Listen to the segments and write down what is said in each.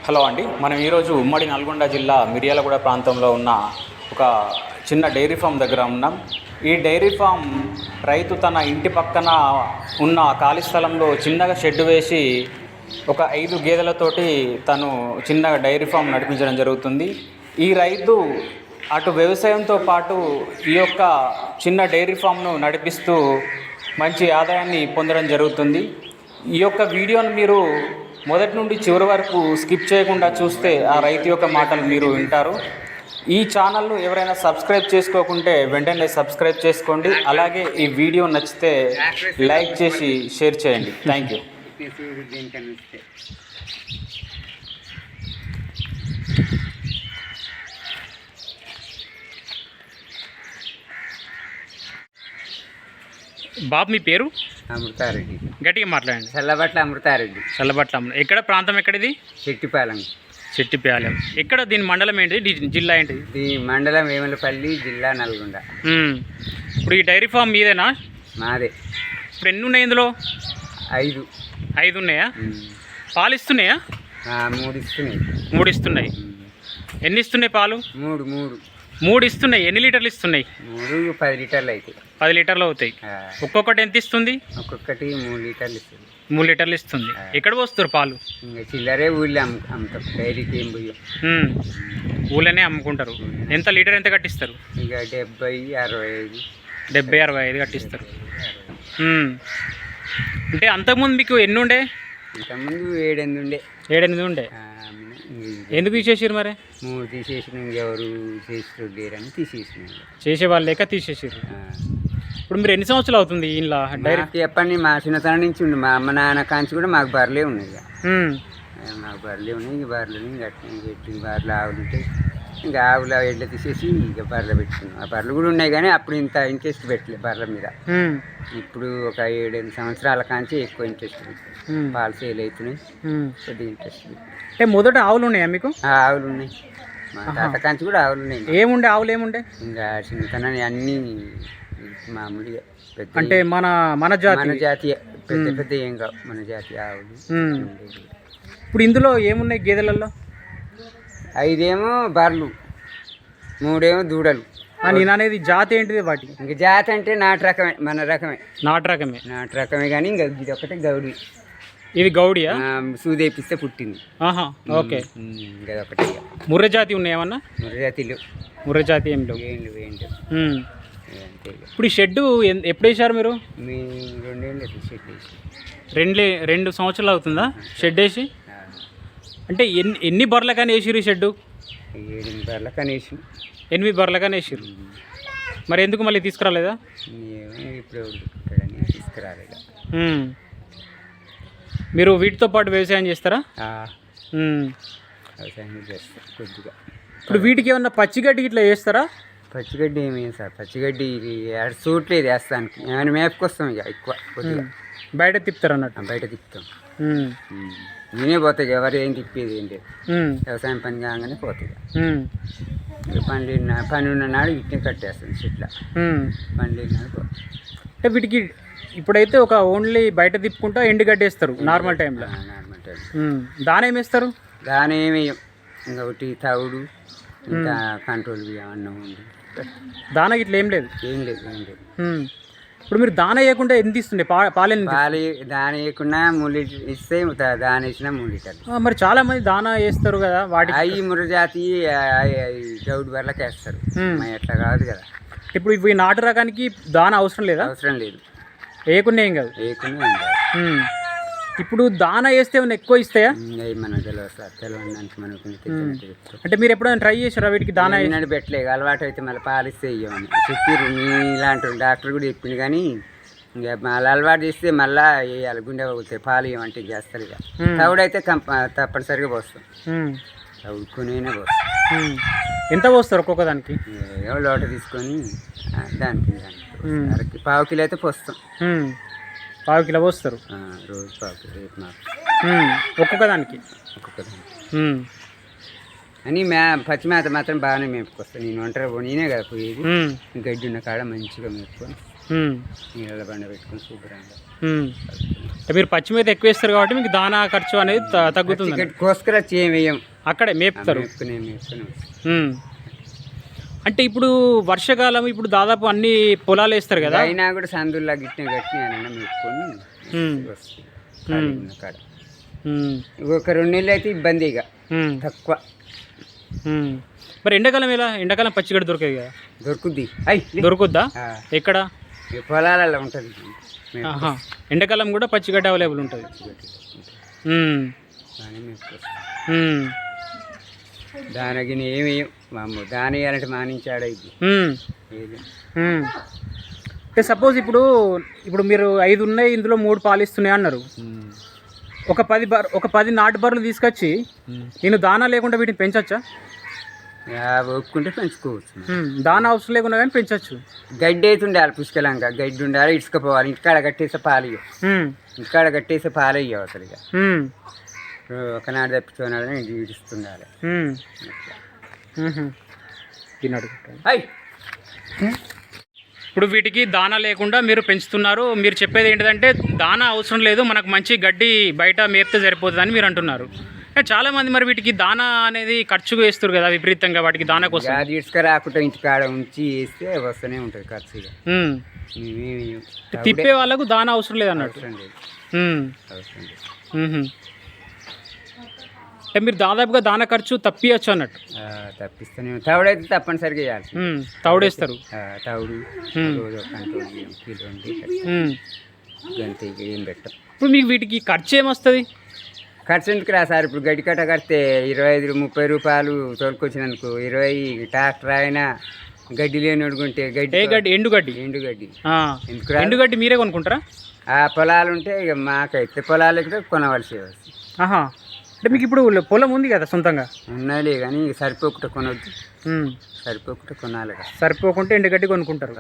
Hello అండి, మనం ఈరోజు ఉమ్మడి నల్గొండ జిల్లా మిర్యాలగూడ ప్రాంతంలో ఉన్న ఒక చిన్న డైరీ ఫామ్ దగ్గర ఉన్నాం. ఈ డైరీ ఫామ్ రైతు తన ఇంటి పక్కన ఉన్న ఖాళీ స్థలంలో చిన్నగా షెడ్ వేసి ఒక 5 గేదెలతోటి తను చిన్నగా డైరీ ఫామ్ నడిపించడం జరుగుతుంది. ఈ రైతు అటు వ్యవసాయంతో పాటు ఈ యొక్క చిన్న డైరీ ఫామ్ను నడిపిస్తూ మంచి ఆదాయాన్ని పొందడం జరుగుతుంది. ఈ యొక్క వీడియోను మీరు మొదటి నుండి చివరి వరకు స్కిప్ చేయకుండా చూస్తే ఆ రైతు యొక్క మాటలు మీరు వింటారు. ఈ ఛానల్ను ఎవరైనా సబ్స్క్రైబ్ చేసుకోకుంటే వెంటనే సబ్స్క్రైబ్ చేసుకోండి. అలాగే ఈ వీడియో నచ్చితే లైక్ చేసి షేర్ చేయండి. Thank you. బాబు, మీ పేరు? అమృతారెడ్డి. గట్టిగా మాట్లాడండి. చల్లబట్ల అమృతారెడ్డి. చల్లబట్ల. ఎక్కడ ప్రాంతం ఎక్కడిది? చెట్టిపాలెం. చెట్టిపాలెం. ఎక్కడ దీని మండలం ఏంటిది, జిల్లా ఏంటిది? ఈ మండలం వేములపల్లి, జిల్లా నల్గొండ. ఇప్పుడు ఈ డైరీ ఫామ్ మీదేనా? మాదే. ఇప్పుడు ఎన్ని ఉన్నాయి ఇందులో? 5 ఉన్నాయా? పాలు ఇస్తున్నాయా? 3 ఇస్తున్నాయి. 3 ఇస్తున్నాయి. ఎన్ని ఇస్తున్నాయి పాలు? 3 ఇస్తున్నాయి. ఎన్ని లీటర్లు ఇస్తున్నాయి? 10 లీటర్లు అయితే 10 లీటర్లు అవుతాయి. ఒక్కొక్కటి ఎంత ఇస్తుంది? ఒక్కొక్కటి 3 లీటర్లు ఇస్తుంది. 3 లీటర్లు ఇస్తుంది. ఎక్కడ పోస్తారు పాలు? ఇంకా చిల్లరే ఊళ్ళో అమ్ముతాం. డైరీకి ఏం పోయి ఊళ్ళోనే అమ్ముకుంటారు. ఎంత లీటర్ ఎంత కట్టిస్తారు? ఇక 70-65. 70-65 కట్టిస్తారు. అంటే అంతకుముందు మీకు ఎన్ని ఉండే? ఇంతకుముందు 7-8 ఉండే. 7-8 ఉండే. ఎందుకు తీసేసారు మరి? 3 తీసేసిన. ఇంకెవరు చేసి లేరని తీసేసిన. చేసేవాళ్ళు లేక తీసేసారు. ఇప్పుడు మీరు ఎన్ని సంవత్సరాలు అవుతుంది ఇలా డైరీ? చెప్పండి, మా చిన్నతనం నుంచి ఉండి మా అమ్మ నాన్న కాంచి కూడా మాకు బర్రెలే ఉన్నాయి. మాకు బర్రెలే ఉన్నాయి. ఇంక బర్రెలని గట్టి పెట్టి బర్రెలు ఆవులు ఉంటాయి. ఇంకా ఆవుల ఎడ్ల తీసేసి ఇక బర్రెలు పెట్టుకున్నాం. ఆ బర్రెలు కూడా ఉన్నాయి కానీ అప్పుడు ఇంత ఇంట్రెస్ట్ పెట్టలేదు బర్రెల మీద. ఇప్పుడు ఒక 7-8 సంవత్సరాల కాంచి ఎక్కువ ఇంట్రెస్ట్ పెట్టారు. పాలు సేల్ అవుతున్నాయి. కొద్దిగా ఇంట్రెస్ట్ పెట్టారు. అంటే మొదట ఆవులు ఉన్నాయా మీకు? ఆవులు ఉన్నాయి. మా తాత కాంచి కూడా ఆవులు ఉన్నాయి. ఏముండే ఆవులు? ఏముండే? ఇంకా చిన్నతనాన్ని అన్నీ మామూలుగా పెద్ద, అంటే మన జాతీయ పెద్ద ఏం కావు, మన జాతీయ ఆవులు. ఇప్పుడు ఇందులో ఏమున్నాయి గేదెలలో? 5 ఏమో బర్రెలు, 3 ఏమో దూడలు. నేను అనేది జాతి ఏంటిది వాటి? ఇంకా జాతి అంటే నాటు రకమే, మన రకమే. నాటు రకమే కానీ ఇంకా ఇది ఒకటే గౌడి. ఇది గౌడియా? సూదేపిస్తే పుట్టింది. ఓకే. ఇంకా ఒకటే. ముర్రె జాతి ఉన్నాయి ఏమన్నా? ముర్రె జాతి ఏం లేవు. ఇప్పుడు ఈ షెడ్ ఎప్పుడు వేసారు మీరు? 2 సంవత్సరాలు అవుతుందా షెడ్ వేసి? అంటే ఎన్ని బర్రెల కానీ వేసిరు ఈ షెడ్డు? 8 బర్రెల కానీ వేసి. 8 బర్రెల కానీ వేసిరు. మరి ఎందుకు మళ్ళీ తీసుకురాలేదా? ఇప్పుడు తీసుకురాలేదా? మీరు వీటితో పాటు వ్యవసాయం చేస్తారా? వ్యవసాయం చేస్తాం కొద్దిగా. ఇప్పుడు వీటికి ఏమన్నా పచ్చిగడ్డి ఇట్లా వేస్తారా? పచ్చిగడ్డి ఏమి సార్, పచ్చిగడ్డి చూడలేదు వేస్తానికి. ఏమైనా మేపుకొస్తాం ఇక ఎక్కువ కొద్దిగా. బయట తిప్పుతారు అన్నట్టు? బయట తిప్పుతాం. నేనే పోతాయి. ఎవరు ఏం తిప్పేది ఏం లేదు. వ్యవసాయం పని కాగానే పోతాయి. పని ఉన్న నాడు ఇట్నే కట్టేస్తాం చెట్ల. పని లేని నాడు పోతాయి. అంటే వీటికి ఇప్పుడైతే ఒక ఓన్లీ బయట తిప్పుకుంటా ఎండుగడ్డి వేస్తారు నార్మల్ టైంలో. దాని ఏమి వేస్తారు? దాని ఏమి ఇంకా ఒకటి తవుడు, ఇంకా కంట్రోల్ అన్నం ఉంది. దాన ఇట్లా ఏం లేదు. ఇప్పుడు మీరు దాన వేయకుండా ఎంత ఇస్తుండే పాలు దాన వేయకుండా 3 లీటర్లు ఇస్తే, దాన వేసినా 3 లీటర్లు. మరి చాలా మంది దాన వేస్తారు కదా వాటి. అవి ముర్ర జాతి గౌడు బర్రెలకు వేస్తారు. ఎట్లా కాదు కదా. ఇప్పుడు ఇవి నాటు రకానికి దాన అవసరం లేదా? అవసరం లేదు. వేయకుండా ఏం కాదు. ఇప్పుడు దాన వేస్తే ఏమైనా ఎక్కువ ఇస్తాయా? మనకు తెలియదు మనకు. అంటే మీరు ఎప్పుడైనా ట్రై చేసారా వీటికి దాన? పెట్టలేదు. అలవాటు అయితే మళ్ళీ పాలిస్తే ఇవ్వమని చెప్పారు. ఇలాంటి డాక్టర్ కూడా చెప్పింది. కానీ ఇంకా మళ్ళీ అలవాటు చేస్తే మళ్ళీ వేయాలి. గుండె పోతే పాలు ఇవ్వమంటే చేస్తారు. ఇక తవుడైతే తప్పనిసరిగా పోస్తాం. తవుడుకునే పోస్తాం. ఎంత పోస్తారు ఒక్కొక్క దానికి? లోట తీసుకొని దానికి 1/4 కిలో అయితే పోస్తాం. 1/4 కిలో పోస్తారు రోజు. 1/4 కిలో ఒక్కొక్క దానికి. అని పచ్చి మేత మాత్రం బాగానే మేపుకొస్తాను. నేను ఒంటరి నేనే కదా పోయేది. గడ్డి ఉన్న కాడ మంచిగా మేపుకొని నీళ్ళ బండ పెట్టుకుని శుభ్రంగా అంటే మీరు పచ్చి మీద ఎక్కువ వేస్తారు కాబట్టి మీకు దానా ఖర్చు అనేది తగ్గుతుంది. కోసుకురచ్చి ఏం వేయం, అక్కడే మేపుతారు. మేపుకునే అంటే ఇప్పుడు వర్షాకాలం ఇప్పుడు దాదాపు అన్ని పొలాలు వేస్తారు కదా, అయినా కూడా సందుల్లా గిట్టిన గట్టి అని మేపుకొని వస్తుంది కాడ. ఒక 2 నెలలు అయితే ఇబ్బంది, ఇక తక్కువ. మరి ఎండాకాలం ఎలా? ఎండాకాలం పచ్చిగడ్డ దొరకదు కదా? దొరుకుద్ది. దొరుకుద్దా? ఎక్కడ? పొలాలలో ఉంటుంది. ఎండాకాలం కూడా పచ్చిగడ్డ అవైలబుల్ ఉంటుంది. దానికి ఏమి మామూలు దాని వేయాలంటే మానించాడు ఇది. అంటే సపోజ్ ఇప్పుడు మీరు 5 ఉన్నాయి, ఇందులో 3 పాలిస్తున్నాయి అన్నారు. ఒక 10 నాటు బర్రెలు తీసుకొచ్చి నేను దానా లేకుండా వీటిని పెంచచ్చా? ఒప్పుకుంటే పెంచుకోవచ్చు. దానా అవసరం లేకుండా కానీ పెంచవచ్చు. గడ్డి అయితే ఉండాలి, పుష్కలంగా గడ్డి ఉండాలి, ఇసుకపోవాలి. ఇంటికాడ కట్టేసే పాలు ఇంటికాడ కట్టేసే పాలు ఇవ్వ అసలు. ఇక ఒకనాడు తప్పించుకున్నాడని ఇడుస్తుండాలి. ఇప్పుడు వీటికి దానా లేకుండా మీరు పెంచుతున్నారు. మీరు చెప్పేది ఏంటంటే దానా అవసరం లేదు, మనకు మంచి గడ్డి బయట మేపితే సరిపోతుంది అని మీరు అంటున్నారు. చాలా మంది మరి వీటికి దానా అనేది ఖర్చుగా వేస్తారు కదా విపరీతంగా, వాటికి దానా కోసం. అది ఇసుక రాకుండా ఇంటికాడ ఉంచి వేస్తే వస్తూనే ఉంటుంది ఖర్చుగా. తిప్పే వాళ్ళకు దానా అవసరం లేదు అన్నట్టు. అంటే మీరు దాదాపుగా దానా ఖర్చు తప్పియచ్చు అన్నట్టు. తప్పిస్తూనే తవుడైతే తప్పనిసరిగా వేయాలి. తవుడేస్తారు. తవుడు ఏం పెట్టం. ఇప్పుడు మీకు వీటికి ఖర్చు ఏమొస్తుంది? ఖర్చు ఎందుకు రా సార్? ఇప్పుడు గడ్డి కట్ట కడితే 25-30 రూపాయలు తోలుకొచ్చినందుకు 20. ట్రాక్టర్ అయినా గడ్డి లేని అడుగుంటే గడ్డి ఎండుగడ్డి ఎందుకు ఎండుగడ్డి మీరే కొనుక్కుంటారా? ఆ పొలాలు ఉంటే ఇక మాకైతే పొలాలు అయితే కొనవలసి వస్తుంది. అంటే మీకు ఇప్పుడు పొలం ఉంది కదా సొంతంగా? ఉన్నాయిలే కానీ సరిపోకుండా కొనవద్దు, సరిపోకుండా కొనాలి. సరిపోకుంటే ఎండుగడ్డి కొనుక్కుంటారు,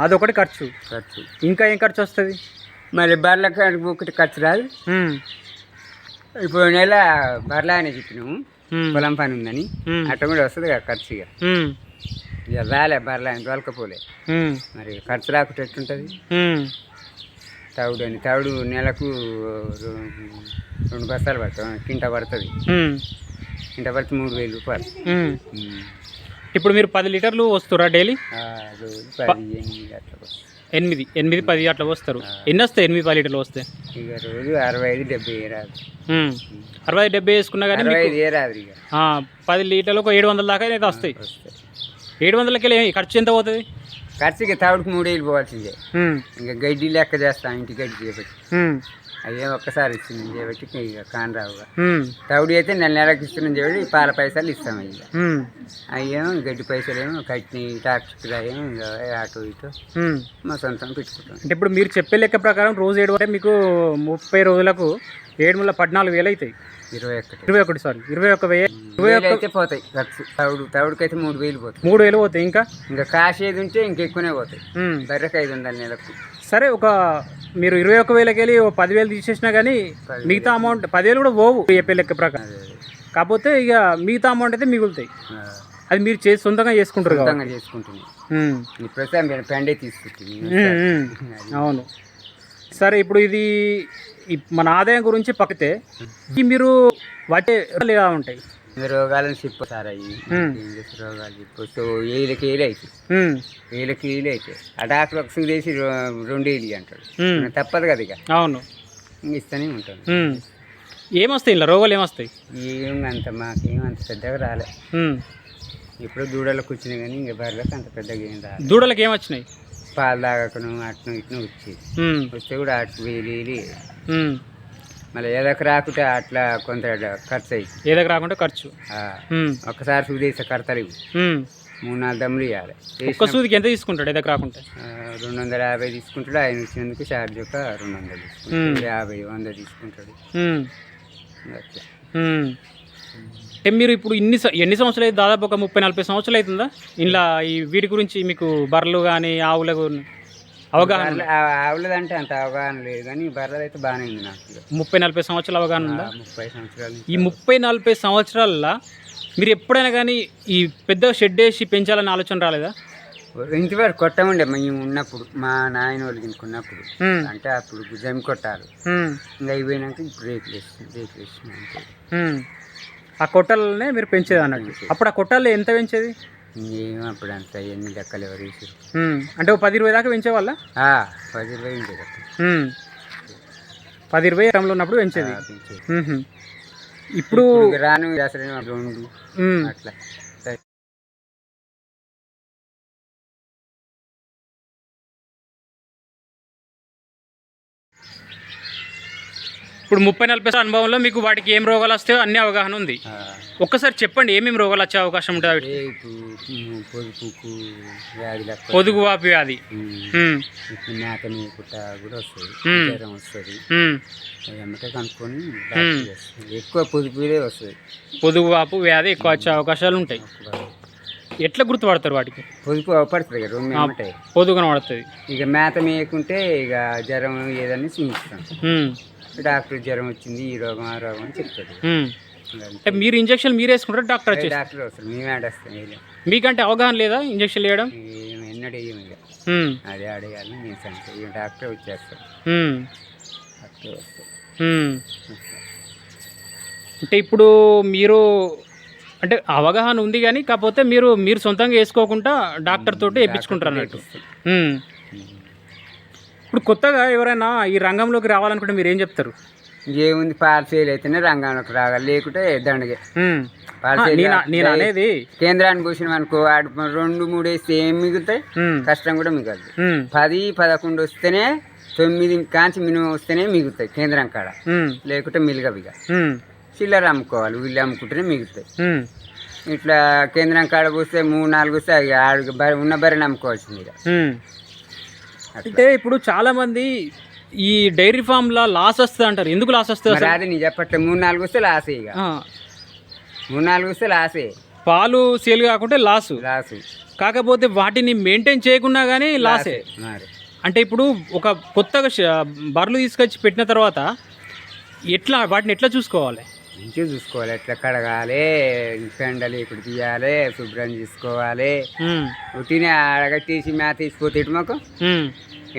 అదొకటి ఖర్చు. ఇంకా ఏం ఖర్చు వస్తుంది? మరి బర్రెలకు ఒకటి ఖర్చు రాదు. ఇప్పుడు నెల బర్రెలు అని చెప్పినాము, పొలం పని ఉందని అట్ట కూడా వస్తుంది కదా ఖర్చు. ఇక రాలే బర్రెలు అని దొరకపోలే, మరి ఖర్చు రాకుండా ఎట్టుంటుంది? తవుడు నెలకు 2 బస్తాలు పడుతుంది, కింట పడుతుంది. కింట పడితే 3000 రూపాయలు. ఇప్పుడు మీరు 10 లీటర్లు వస్తురా డైలీ? 8-10 అట్లా వస్తారు. ఎన్ని వస్తాయి 8-10 లీటర్లు వస్తే? ఇక రోజు 65-70 రాదు. 65-70 వేసుకున్నా కానీ 65 రాదు. ఇక 10 లీటర్లు ఒక 700 దాకా అయితే వస్తాయి. 700కి ఖర్చు ఎంత పోతుంది? ఖర్చుకి తవుడికి 3000 పోవాల్సిందే. ఇంకా గడ్డి లెక్క చేస్తాం, ఇంటి గడ్డి చేపట్టి అయ్యే ఒక్కసారి ఇస్తున్నాం చేపట్టి ఇక కానరావుగా. తవుడు అయితే నెలకు ఇస్తున్నాం చేపట్టి పాల పైసలు ఇస్తాం. ఇక అయ్యేమో గడ్డి పైసలు ఏమో కట్టిన టాక్టర్ అయ్యేమో ఆటో ఇటో మా సొంతం పెట్టుకుంటాం. అంటే ఇప్పుడు మీరు చెప్పే లెక్క ప్రకారం రోజు 7 అంటే మీకు 30 రోజులకు 7-14,000 అవుతాయి. 21,000 అయితే పోతాయి ఖర్చు. తవుడికైతే 3,000 పోతాయి. 3,000 పోతాయి. ఇంకా కాసేది ఉంటే ఇంకెక్కువనే పోతాయి. బర్రెకి 500 నెలకు. సరే, మీరు 21,000కి వెళ్ళి 10,000 తీసేసినా కానీ మిగతా అమౌంట్ 10,000 కూడా పోవు చెప్పే లెక్క ప్రకారం. కాకపోతే ఇక మిగతా అమౌంట్ అయితే మిగులుతాయి. అది మీరు సొంతంగా చేసుకుంటారు కదా? చేసుకుంటున్నాం, పెండే తీసుకుంటుంది. అవును. సరే, ఇప్పుడు ఇది మన ఆదాయం గురించి పక్కితే మీరు వాటి ఎలా ఉంటాయి? రోగాలను చెప్పారు. అవి రోగాలు చెప్పొచ్చు. ఏళ్ళకి అవుతాయి. ఆ డాక్టర్ ఒక సూదేసి 2 ఏళ్ళు అంటాడు. తప్పదు కదా, ఇక అవును ఇస్తూనే ఉంటాను. ఏమొస్తాయి ఇలా రోగాలు? ఏమొస్తాయి? ఏమంత మాకేమంత పెద్దగా రాలే. ఇప్పుడు దూడలకు వచ్చినాయి కానీ ఇంకా బర్రెలకు అంత పెద్దగా ఏం రాలేదు. దూడలకు ఏమొచ్చినాయి? పాలు తాగకను అట్ను ఇట్ను వచ్చేది. వస్తే కూడా అటు వేలి మళ్ళీ ఏదకు రాకుంటే అట్లా కొంత ఖర్చు అయ్యి. ఏదకు రాకుంటే ఖర్చు. ఒక్కసారి సూదేసే కడతలు 3-4 దమ్ములు ఇవ్వాలి. ఒక్క సూదికి ఎంత తీసుకుంటాడు? ఏదకు రాకుంటే 250 తీసుకుంటాడు. ఆయన వచ్చినందుకు ఛార్జ్ ఒక 200 తీసుకుంటాడు. 50-100 తీసుకుంటాడు. అట్లా. అంటే మీరు ఇప్పుడు ఎన్ని సంవత్సరాలు అయితే? దాదాపు ఒక 30-40 సంవత్సరాలు అవుతుందా ఇలా ఈ వీటి గురించి మీకు బర్రెలు కానీ ఆవులకు అవగాహన? ఆవులదంటే అంత అవగాహన లేదు కానీ బర్రెలు అయితే బాగానే ఉంది నాకు. 30-40 సంవత్సరాల అవగాహన ఉందా? 30 సంవత్సరాలు. ఈ 30-40 సంవత్సరాల్లో మీరు ఎప్పుడైనా కానీ ఈ పెద్ద షెడ్ వేసి పెంచాలని ఆలోచన రాలేదా? ఇంటివరకు కొట్టముండే మేము ఉన్నప్పుడు మా నాయన వాళ్ళకి ఇంకున్నప్పుడు ఉమ్, అంటే అప్పుడు జమి కొట్టాలి ఉమ్, ఇంకా అయిపోయినాక ఇప్పుడు రేకులు వేస్తున్నాం అంతే. ఉమ్. ఆ కొట్టాలనే మీరు పెంచేది అన్నట్టు. అప్పుడు ఆ కొట్టాలు ఎంత పెంచేది? ఇంకేం అప్పుడు అంత ఎన్ని లెక్కలు ఎవరు వేసారు అంటే ఓ 10-20 దాకా పెంచేవాళ్ళ? 10-20 ఉండేది అప్పుడు. 10-20 ఎకరంలో ఉన్నప్పుడు పెంచేది. పెంచేది. ఉహు. ఇప్పుడు ఇక రాను అసలు 2 ఉమ్, అట్లా. ఇప్పుడు 30-40 అనుభవంలో మీకు వాటికి ఏం రోగాలు వస్తాయో అన్ని అవగాహన ఉంది. ఒక్కసారి చెప్పండి ఏమేమి రోగాలు వచ్చే అవకాశం ఉంటుంది వాటికి? పొదుపుకు వ్యాధి లెక్క పొదుగు వాపు వ్యాధి, ఇప్పుడు మేత మేపుట కూడా వస్తుంది, ఉమ్. జ్వరం వస్తుంది. ఉమ్, ఎమ్మటే కనుక్కొని డాక్టర్ చేస్తుంది. ఎక్కువ పొదుపుదే వస్తుంది. పొదుగు వాపు వ్యాధి ఎక్కువ వచ్చే అవకాశాలు ఉంటాయి. ఎట్లా గుర్తుపడతారు వాటికి? పొదుపు అవపడుతుంది కదా 2 ఎమ్మటే. పొదుగు కనబడుతుంది. ఇక మేత మేయకుంటే ఇక జ్వరం ఏదని చూపిస్తాం. డాక్టర్ జ్వరం వచ్చింది ఈ రోగం ఆ రోగం అని చెప్తాడు. అంటే మీరు ఇంజక్షన్ మీరు వేసుకుంటారు, డాక్టర్ వచ్చేసి? డాక్టర్ వస్తారు, మేము ఆడేస్తాం. మీకంటే అవగాహన లేదా ఇంజక్షన్ వేయడం? ఎన్నడూ వేయం ఇక అదే అడగాలి నేను సంటే ఇక డాక్టర్ వచ్చేస్తాడు. డాక్టర్ వస్తాడు. అంటే ఇప్పుడు మీరు అంటే అవగాహన ఉంది కానీ కాకపోతే మీరు సొంతంగా వేసుకోకుండా డాక్టర్ తోటి వేయించుకుంటారు అన్నట్టు. ఇప్పుడు కొత్తగా ఎవరైనా ఈ రంగంలోకి రావాలనుకుంటే మీరు ఏం చెప్తారు? ఇంకేముంది, పాలు సేల్ అయితేనే రంగంలోకి రావాలి, లేకుంటే దండగే. నేను అనేది కేంద్రాన్ని కూర్చున్నాం అనుకో, 2-3 వేస్తే ఏం మిగులుతాయి, కష్టం కూడా మిగలదు. 10-11 వస్తేనే 9 కాంచి మినిమం వస్తేనే మిగులుతాయి కేంద్రం కాడ, లేకుంటే మిగలవి. చిల్లర అమ్ముకోవాలి, వీళ్ళు అమ్ముకుంటేనే మిగులుతాయి. ఇట్లా కేంద్రం కాడ పోస్తే 3-4 వస్తే ఉన్న బర్రెని అమ్ముకోవాల్సింది ఇక. అంటే ఇప్పుడు చాలా మంది ఈ డైరీ ఫామ్ లో లాస్ వస్తుంది అంటారు. ఎందుకు లాస్ వస్తుంది? అది నేను చెప్పట్లే, 3-4 వస్తే లాసే. ఇక 3-4 వస్తే లాసే. పాలు సేల్ కాకుంటే లాసు. కాకపోతే వాటిని మెయింటైన్ చేయకున్నా కానీ లాసే. అంటే ఇప్పుడు ఒక కొత్తగా బర్రెలు తీసుకొచ్చి పెట్టిన తర్వాత వాటిని ఎట్లా చూసుకోవాలి? మంచిగా చూసుకోవాలి, ఎట్లా కడగాలి, పెండలు ఇప్పుడు తీయాలి, శుభ్రం చేసుకోవాలి. ఉట్టినే అడగట్టేసి మేత తీసిపోతే ఇటు మాకు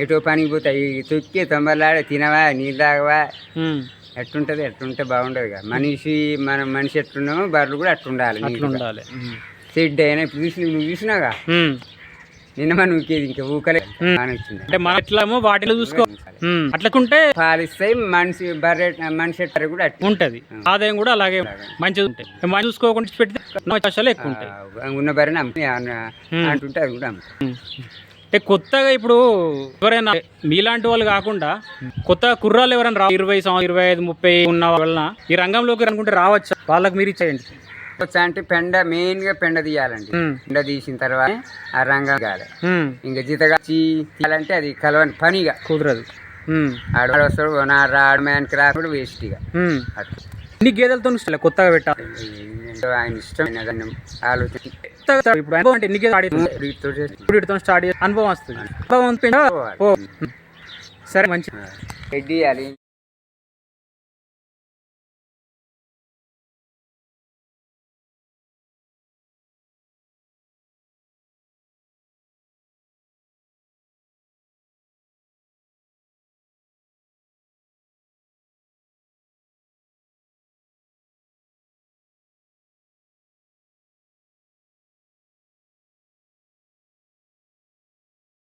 ఎటో పనికి పోతాయి, తొక్కి తొందరలాడే తినవా, నీళ్ళు తాగవా, ఎట్టుంటే బాగుండదు కదా. మనిషి ఎట్లున్నామో బర్రెలు కూడా అట్లుండాలి. షెడ్ అయినా ఇప్పుడు నువ్వు చూసినాగా నిన్న మనం ఊకేది ఇంకా ఊకలే అంటే మన ఎట్లామో వాటిలో చూసుకో అట్లకుంటే పాలిస్తాయి. మనిషి ఎట్టారు కూడా ఉంటది, ఆదాయం కూడా అలాగే మంచిగా ఉంటాయి. మనం చూసుకోకుండా పెడితే అవకాశాలు ఎక్కువ ఉంటాయి. ఉన్న బర్రెని అంటుంటే అది కూడా అంటే కొత్తగా ఇప్పుడు ఎవరైనా మీలాంటి వాళ్ళు కాకుండా కొత్తగా కుర్రాళ్ళు ఎవరైనా 20 సంవత్సరాలు 25-30 ఉన్న వలన ఈ రంగంలోకి అనుకుంటే రావచ్చు, వాళ్ళకి మీరు ఇచ్చేయండి. అంటే పెండ మెయిన్ గా పెండ తీయాలండి. పెండ తీసిన తర్వాత ఆ రంగం కాదు, ఇంకా జీతగా తీయాలంటే అది కలవని పనిగా కుదరదు. ఆడవస్తాడు రావడానికి రాకుండా వేస్ట్ ఇక. ఎన్ని గేదెలతో కొత్తగా పెట్టాలి, ఆయన ఇష్టం ఆలోచన. ఇప్పుడు అనుభవం అంటే ఎన్ని గేదెలు స్టార్ట్ అనుభవం వస్తుంది. సరే మంచి రెడ్డి